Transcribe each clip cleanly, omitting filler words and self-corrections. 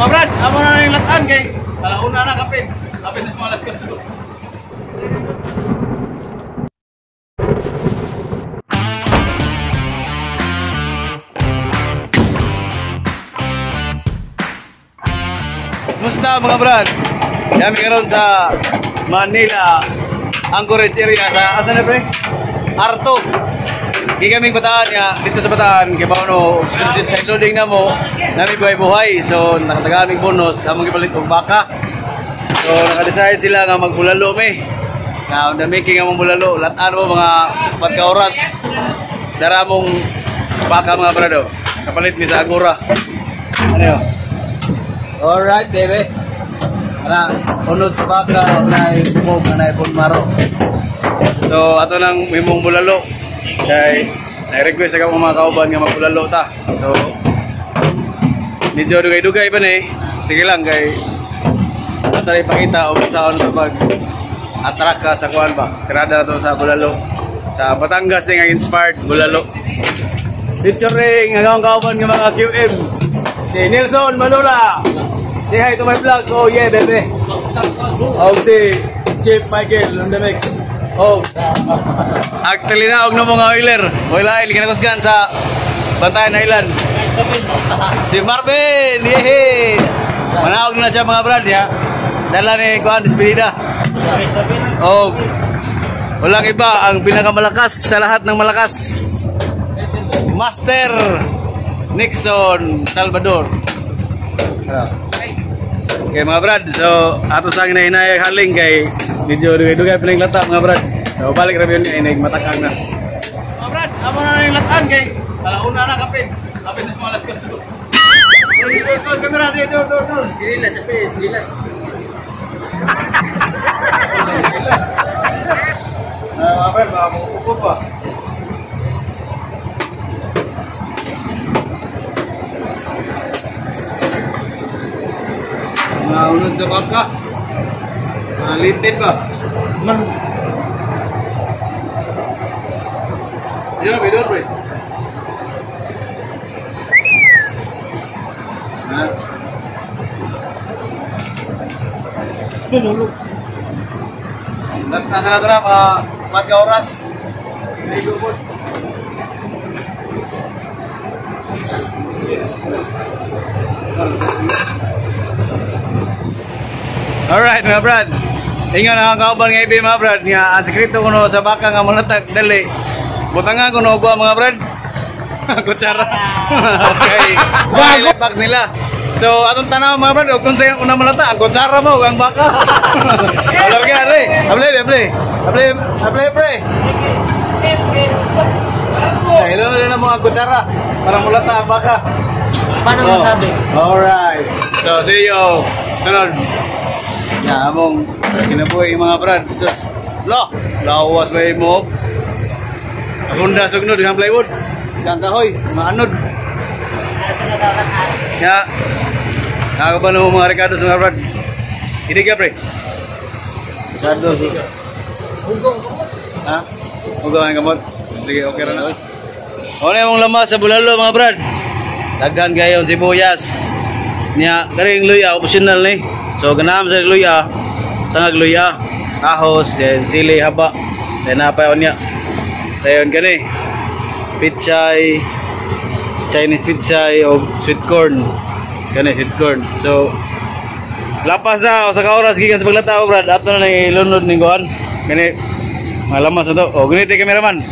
Mga brad, amo na yung latan kay alauna na kapin. Kapin na malas ka to. Kumusta mga brad? Kami karon sa Manila, Anchorage area sa asa na pre? Arto. Di kami bataan ya dito sa bataan kay paano sa loading na mo nami buhay-buhay. So nakatagaming bonus among gipalit og baka. So naka-decide sila nga magbulalo me. Na on the making among bulalo, latan mo mga 4 ka oras. Dara mong baka mga brado. Kapalit mi sa Agora. Ano yo? Alright, baby. Ana, unod sa baka, unay bumog, unay bunmaro. So, ato nang himong bulalo. Kaya, na-request ako mga kauban nga magbulalo ta. So, medyo dugay-dugay pa na eh. Sige lang, kay ato na ipakita o saan sa pag-attract ka sa kuwan ba. Tirada na to sa bulalo. Sa Batangas nga inspired bulalo. Featuring hanggang kauban ng mga QM. Si Nelson Malula. Say hi to my vlog. Oh yeah, baby. Oh, si Chief Michael on the mix. Oh. Actually na, og no mga oiler. Oiler, ginakusgan sa Bantayan Island. Si Marvin, yehey. Manaog na siya mga brad, ya. Dala ni Kuan Despedida. Oh. Walang iba, ang pinakamalakas sa lahat ng malakas. Master Nixon Salvador. Okay mga brad, so atos lang hinahinay haling kay medyo dugay-dugay piling lata mga brad. So balik ra yun inig matakang na. Mga brad, amo na yung latan kay alauna na kapin. Kapin na malas ka to. Kamera dito, dito. Sirilas ape, sirilas. Mga brad, mamuupo pa. Unod sa baka. Litid ba? Yo, bidon bro. Tulog. Nasa na tara pa 4 ka oras. Ligo po. Alright mga brad. Ingon ang kauban nga ibi mga brad nga ang sekreto kuno sa baka nga malatag dali. Butangan kuno og mga brad. Kutsara. Okay. Bago packs nila. So atong tanaw mga brad og kung sa una malata ang kutsara mo ang baka. Alarga re. Able pre. Hello na mo ang kutsara para malata ang baka. Paano masabi? Alright. So see you. Sunod. Ya, among kinabuhi mga brad. Sus, lawas ba mo? Agunda sugnod dengan plywood. Kang kahoy, maanod. Ya. Nakabano mga Ricardo sa mga brad. Hindi ka pre. Ricardo. Ha? Ugo ang kamot. Sige, okay ra na. Ano yung lamas sa bulalo mga brad? Daghan gayon sibuyas. Nya, karing luya optional ni. So ganam sa luya, tangag luya, ahos, then sili haba, then napayon niya. Dayon gani. Pichay, Chinese pichay o sweet corn. Gani sweet corn. So lapas na sa oras gikan sa paglataw brad, ato na ilunod ning kuan. Gani malamas na to. O ganito cameraman.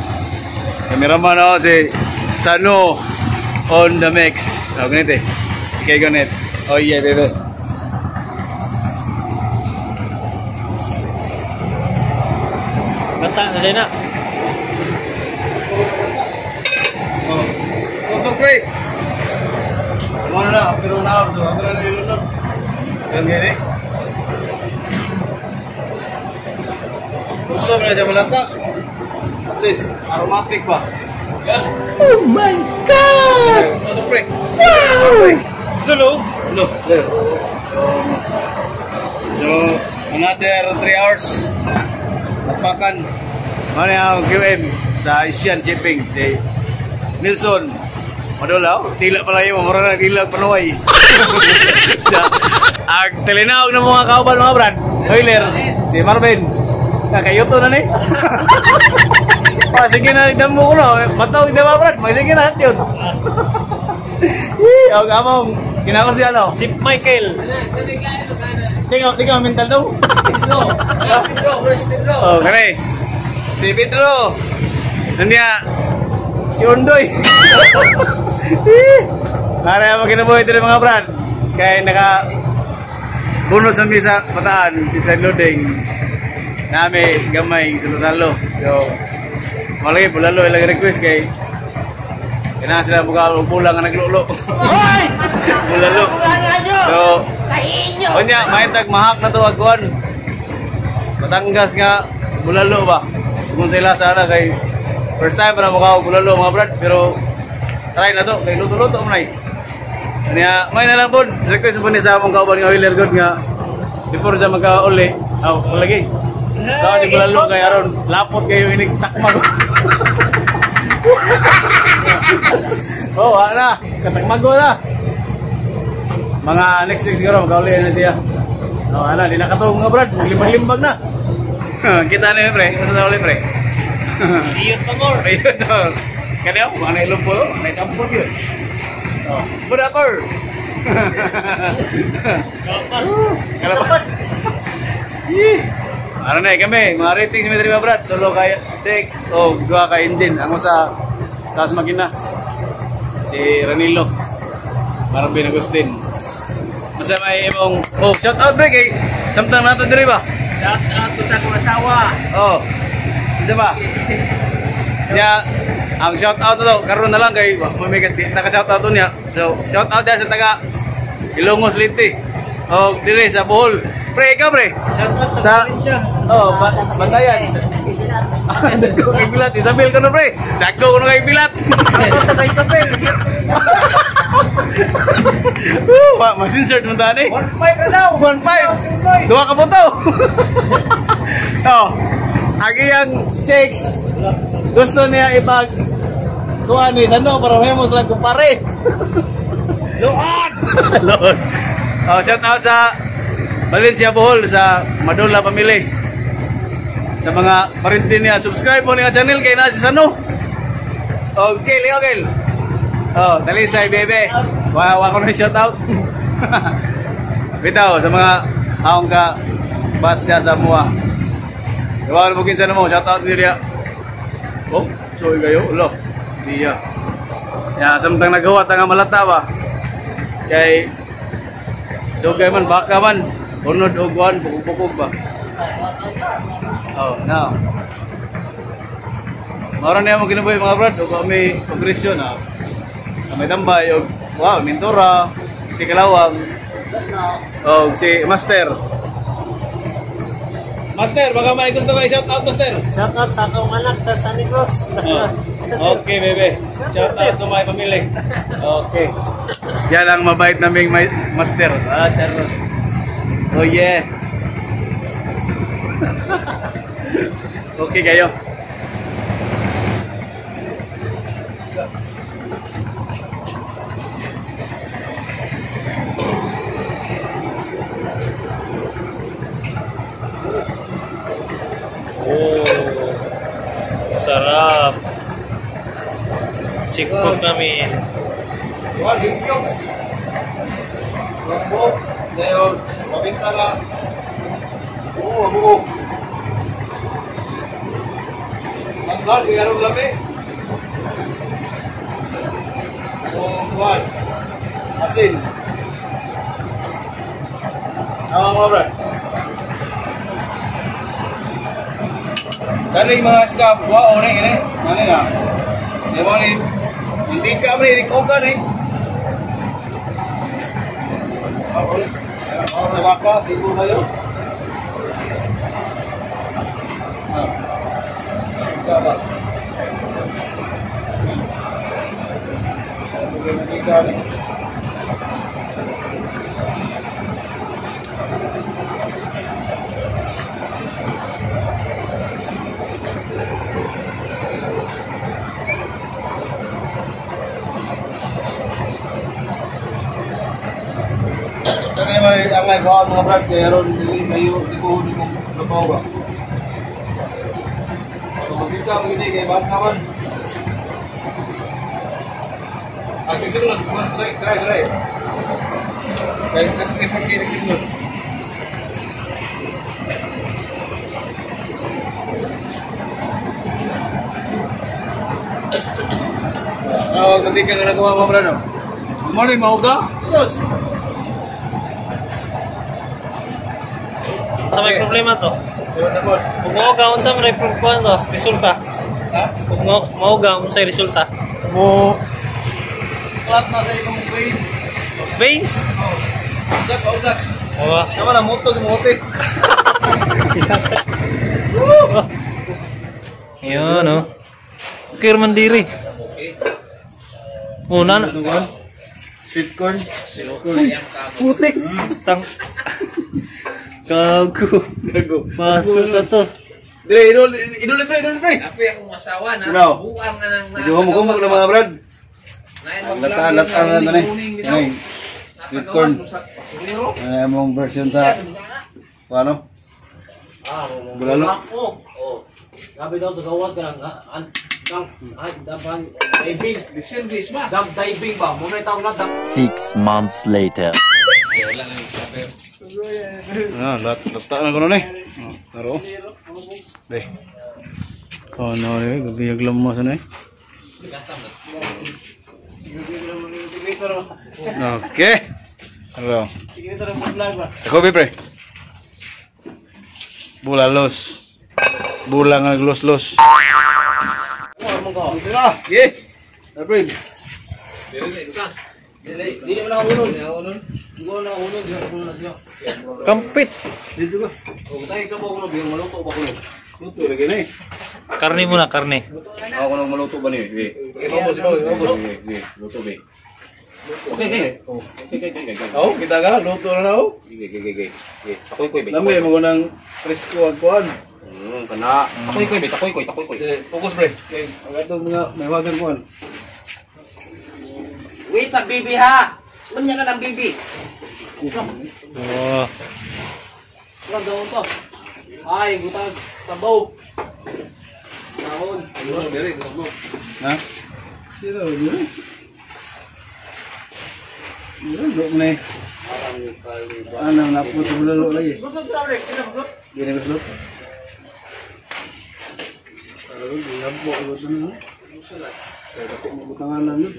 Cameraman o si Sano on the mix. O ganito. Okay ganito. Oh yeah baby. Bata na din na. Oh. Toto pre. Ano na, pero na, so ato na ilunod. Yan gini. Gusto mo na siya malata. At least, aromatic pa. Oh my God! Toto pre. Wow! Hello. So, another 3 hours. Napakan. Ano yung QM sa Asian Shipping. Nelson. Madulaw. Tila pala yung mamara na tila panuway. Ang telinawag ng mga kauban mga brad. Oiler, si Marvin. Nakayuto na ni. Sige na, damo ko na. Matawag siya mga brad. Sige na, yun. Ang among, kinakos siya ano? Chief Michael. Di ka mental daw. Pedro. Pedro. Oh, kare. Si Pedro. Nandiya. Si Undoy. Kare mo kinabuhi dito mga brad. Kaya naka bonus ang sa pataan si Trend Loading. Nami gamay salo-salo. So malagi bulalo ilang request kay kailangan sila buka pulang nga naglulo. Hoy! Bulalo. So onya maitag mahak na to agwan. Batangas nga bulalo ba? Kung sila sana kay first time para mukha bulalo mga brad pero try na to kay luto-luto mo na niya may na lang po request po ni sa among kauban nga oiler god nga before sa magka-uli lagi daw di bulalo kay aron lapot kayo inig takmag. Oh ana katakmago na mga next week siguro magka-uli na siya. Oh ana di nakatong mga brad maglimbag-limbag na. Kita na pre sa uli pre. Iyon pa more. Ayun. Kanya ako, mga nailong po, may sampol yun. Oh, Budapar! Kalapan! Ano na kami, mga ratings may dali brad, tulo kaya take o dua ka engine. Ang sa taas makina, si Ranilo, Marvin Agustin. Masa may imong, oh, shout out break eh, samtang nato diri ba? Shout out to sa kong asawa. Oh, isa ba? Ya, ang shout out to karon na lang kay may naka shout out niya. So, shout out dia sa taga Ilongos Liti. Oh, dire sa Bohol. Pre, ikaw pre. Shout out Sa probinsya. oh, Bantayan. Dagko kay Bilat, Isabel ka no pre. Dagko ko kay Bilat. Kay Isabel. Mas-insert mo tani. 1.5 na daw. 1.5. Duha ka punto. Oh. Agi ang checks. Gusto niya ipag kuha ni Sano para may lang kumpare. Load! Load. Oh, shout out sa Valencia Bohol sa Madula Family. Sa mga parinti niya, subscribe mo niya channel kay na si Sano. Okay. Oh, Talisay bebe. Wa ko na shout out. Bitaw sa mga aong ka bas dia sa mua. Iwan mo kinsa mo, shout out niya. Oh, soy kayo, ulo. Diya. Ya, samtang nagawa ta nga malata ba. Kay dugay man baka man, unod og wan bukog ba. Oh, now. Mara na mo kinabuhi mga brad, og kami progresyon na. Kami tambay og wow, mentora, tikalawang. Oh, si Master. Master, baka may gusto kayo shout out, Master. Shout out sa akong anak sa San Negros. Okay, bebe. Shout out to my family. Okay. Yan ang mabait naming Master. Charles. Oh yeah. Okay kayo. Oh, sarap. Chickpot namin. Wah, limpyo. Rambo, dayo, mabinta ka. Oo. Anggal, kaya rin lami. Kuhan. Asin. Mga brad. Kani mga scam, wow, ini. Mana na? Di mo ni, hindi ka mo ni, ikaw ka ni. Ako na baka, siguro kayo. Ba? may ang nagawa mga brad kaya ron hindi kayo siguro di mo trabaho ba? Magkita mo gini kay bang kaman. Ang signal, try. Kaya effort kini signal. Ketika ka nagawa mo brad. Morning mauga. Sus. Sa may problema to. Kung mauga, unsa may problema to? Resulta. Ha? Kung mauga, unsa resulta? Mo clot na sa imong veins. Veins? Ugat. Oo. Tama na moto gumuti. Yun, no? Kir Mandiri. Oh, nana. Sweet corn. Putik. Tang. Gago. Pasok na to. Dire, idol pre. Tapi akong masawa na, Ano? buang na ng Medyo humog-humog na mga brad. Latan na to ni. Sweet corn. Ano mong version sa ano? Bulalo. Gabi daw sa gawas ka lang, dapan diving. Diving ba? Muna tawag na 6 months later. Lata na ko nun eh. Naro. Deh. Oh no, gagayag lamos na eh. Okay. Naro. Ako pre. Bulalos. Bulang ang los-los. Yes. April. Dili mo na unod. Siguro na unod, di ako na siya. Kampit. Dito ka. O tayo sa mo biyang maluto ba ko? Luto lagi na eh. Karne muna, karne. Ako nang maluto ba ni? Ibabos. Luto ba? Okay. Oh, kita ka luto na na oh. Takoy. Lamay mo nang presko ang kuan. Kana. Takoy. Focus bre. Okay, ato mga may wagan kuan. Wait sa bibi ha. Lunya ka ng bibi. Oh. Wala daw to. Ay, butang sabaw. Naon. Ha? Sino yun? Yun, na eh. Ano, napot sa bulalo lagi. Gini gusto. Kalau dinabok ko sa nyo. Kaya ko mabutanganan yun.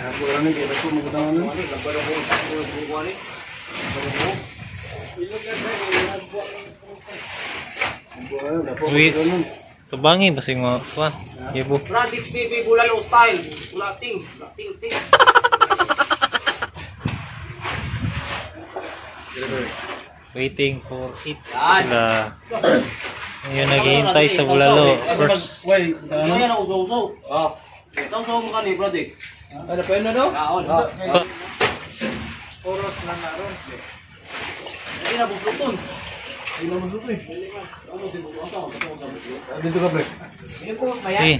Ako lang kaya ko mabutanganan yun. Wait. Tubangi basing mo kuan. Ibo. Radix TV bulalo style. Ting. Waiting for it. Yan. Sila. Ngayon naghihintay sa bulalo. First. Wait, Ano yan ang uso-uso? Ah. Uso-uso mo ka ni Radix. Ano pa yun na daw? Kaon. Oros na naroon. Hindi na busluton. Hindi na masuto eh. Dito ka, pre. Eh.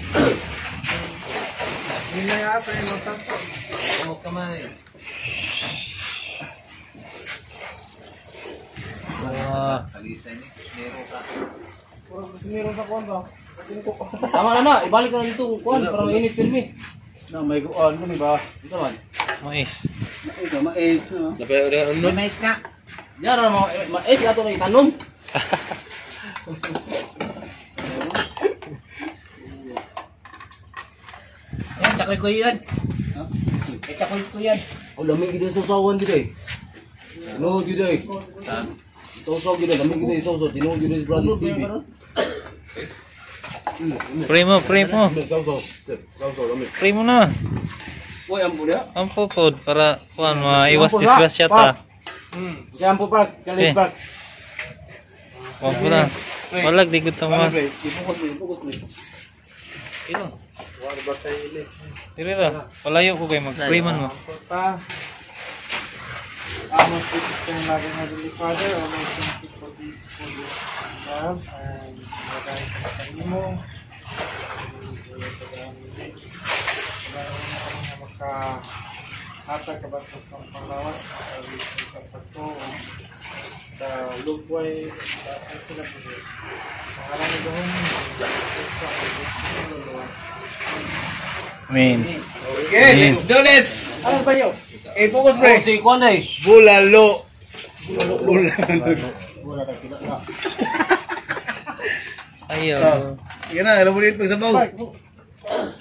Tama na, ibalik ka na dito. Kuhan, parang init pirmi. Na may kuan ko ni ba? Isa man. Mais. Ito mais no. May mais na. Yan na mga mais ato na itanom. Yan, tsakoy ko yan. Ha? Tsakoy ko yan. Oh, lamig gid sa sawan gid eh. No, gid eh. Sausaw gid, lamig gid sausaw. Tinuod gid sa Brothers TV. Primo. Sausaw lamig. Primo na. Uy, ang bulya. Ang pupod para kuan maiwas disgrasya ta. Yan po park, Kalit Park. Wag mo na. Walag di gud ta mo. Ipukot mo. Ilo. Dire ra. Palayo ko kay mag-preman mo. Amos ito yung lagi na Holy Father, always thank you for this love and magaling sa kanimo. Magaling na kami na hatag ka ba sa panglawas sa pagko sa lugway sa sila po pangalan ni doon Min. Okay, let's do this! ano ba yun? Focus pre! Oh, si Kwan ay. Bulalo! Wala tayo sila na. Ayaw. Yan na, alam mo dito pagsabaw.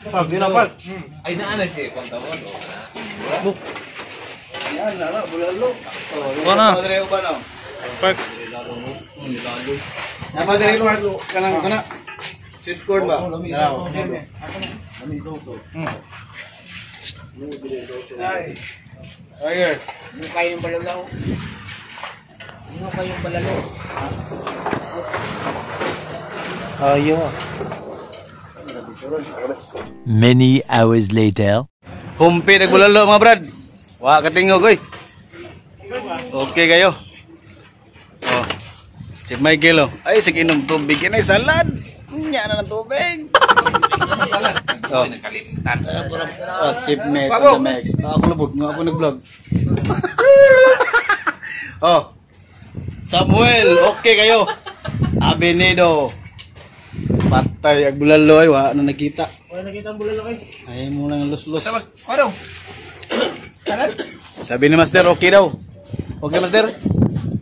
Pag yun ang part. Ay naan si Kwan tawon. Yan, nala, bulalo. Wala. Napadre ko ba na? Park. Napadre ko kanang kana. Sweet corn ba? Nalaw. Kami sauso. Ay. Ayer. Ano kayong balalaw? Ano kayong balalaw? Ayaw. Many hours later. Humpi nagbulalo mga brad. Wa katingog oy. Okay kayo. Oh. Si Michael oh. Ay sige inom tubig kinay salad. Nya na ng tubig. Oh. Oh, chip mate the max. Ako lubot nga ako nag-vlog. Oh. Samuel, okay kayo. Abenido. Patay ag bulalo ay wa na nakita. Wala nakita ang bulalo kayo. Ay mo lang los-los. Ano? Sabi ni Master, okay daw. Okay, Master?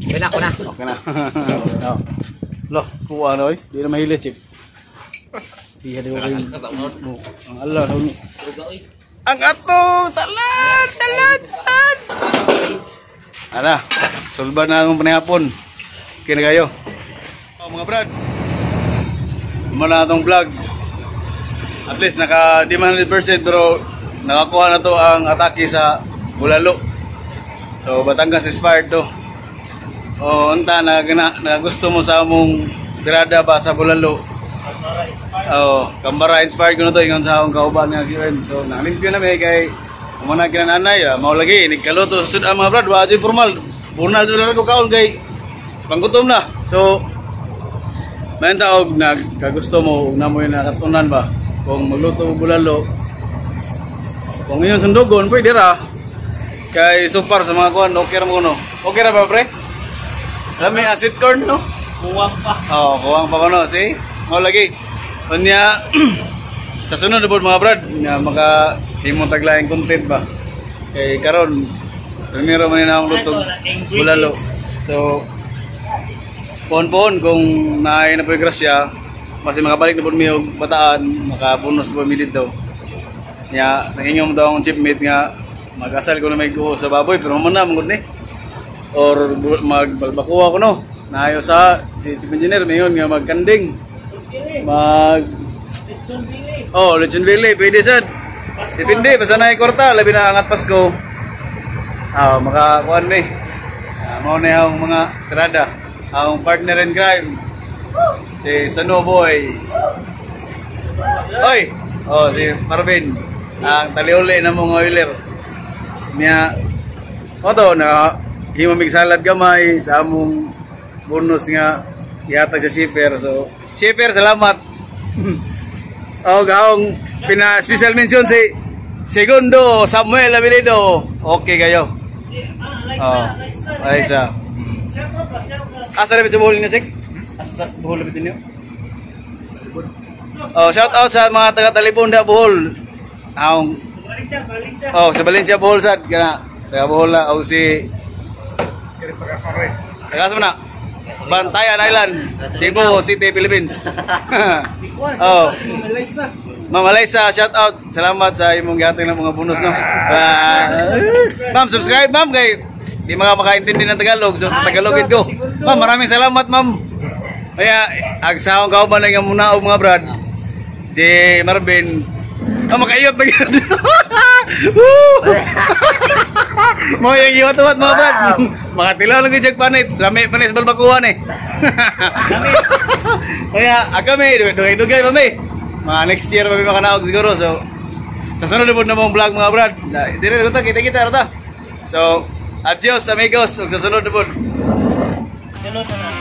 Okay na, ako na. Okay na. No. Loh, kuha na, oy. Di na mahili, Chip. Di hadi ko kayo. Ang Allah, no. Ang ato! Salad! Salad! Salad! Ana, sulban na akong panihapon. Okay na kayo. Oh, mga brad. Muna itong vlog. At least, naka 100% pero nakakuha na to ang atake sa bulalo. So Batangas inspired to. O unta na gusto mo sa among birada ba sa bulalo. Kambara inspired ko na to ingon sa akong kauban nga given. So nalimpyo na may kay umana kinananay mao lagi nigkaluto sud ang mga brad wa jud formal. Formal jud ko kaon kay panggutom na. So man taog nagkagusto mo ug namoy nakatunan ba kung magluto og bulalo. Kung yun sundugon, pwede ra. Kay super sa mga kuhan, okay ra mo no. Okay ra ba, pre? Alam may sweet corn, no? Kuwang pa. Oo, kuwang pa ko no. See? Mau lagi. Kunya, sa sunod na mga brad, nga maka-himong taglaing content ba? Kay karon primero man na akong lutog bulalo. So, pohon-pohon kung naay na po yung grasya, kasi makabalik na po mi og bataan, makabunos po milit daw. Nya nangingom daw ang chipmate nga mag-asal ko na may guho sa baboy pero man na mangod ni or magbalbakuha ko no naayo sa si chief engineer mayon nga magkanding lechon bili pwede sad depende basta na ikorta labi na angat Pasko makakuan mi mao na ang mga tirada ang partner in crime si Sano Boy oy si Marvin ang taliuli na mga oiler niya oto na himamig salad gamay sa among bonus nga ihatag sa shipper. So shipper salamat. Gaong pina special mention si Segundo Samuel Abilido. Okay kayo. Aisa. Asa rin sa buhol niyo sik? Asa sa buhol niyo? Shout out sa mga taga Talibonda Bohol. Sa Valencia Bohol sad kana. Taga Bohol na si taga sa mana? Bantayan Island, Cebu City, Philippines. Ma'am Alaysa, shout out. Salamat sa imong gihatag ng mga bonus no. Ma'am, subscribe ma'am kay di makaintindi ng Tagalog, so Tagalogin ko. Ma'am, maraming salamat ma'am. Kaya agsahong kauban na nga muna og mga brad. Si Marvin makayot na yun. Mo yung iwat-wat mga brad. Makatilaw lang yung panit. Lami panit sa balbakuhan eh. Kaya agami, dugay-dugay pa may. Mga next year pa may makanaog siguro. So, sa sunod na mong vlog mga brad. Dire na kita-kita rata. So, adios amigos. Sa sunod na po. Sunod na.